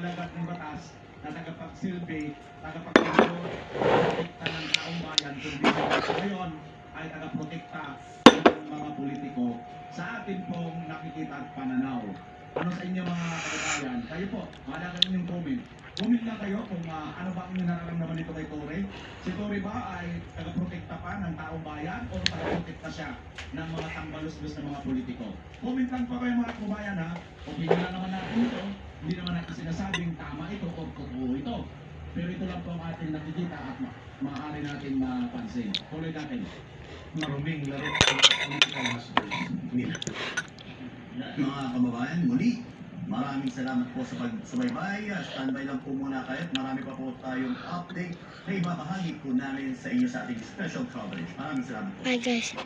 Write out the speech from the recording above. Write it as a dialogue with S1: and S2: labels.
S1: alagad ng batas na tagapagsilbi, tagapagtulong, protekta ng taong bayan, kundi sa ngayon ay tagaprotekta ng mga politiko sa atin pong nakikita at pananaw. Ano sa inyo mga kababayan? Kayo po, wala kayo inyong comment. Comment lang kayo kung ano ba ang inyong nararamdaman nito kay Torre. Si Torre ba ay tagaprotekta pa ng taong bayan o tagaprotekta siya ng mga tambalus-lus ng mga politiko? Comment lang po kayo mga kababayan ha. Opinion lang naman natin ito. Hindi naman natin sinasabing tama ito o totoo ito. Pero ito lang po ang ating nakikita at maaari natin mapansin. Tuloy natin.
S2: Maruming laro ng political hustlers nila. Mga kababayan, muli, maraming salamat po sa pagsubaybay. Standby lang po muna kayo. Marami pa po tayong update na ibabahagi po namin sa inyo sa ating special coverage. Maraming salamat po.
S3: Bye guys.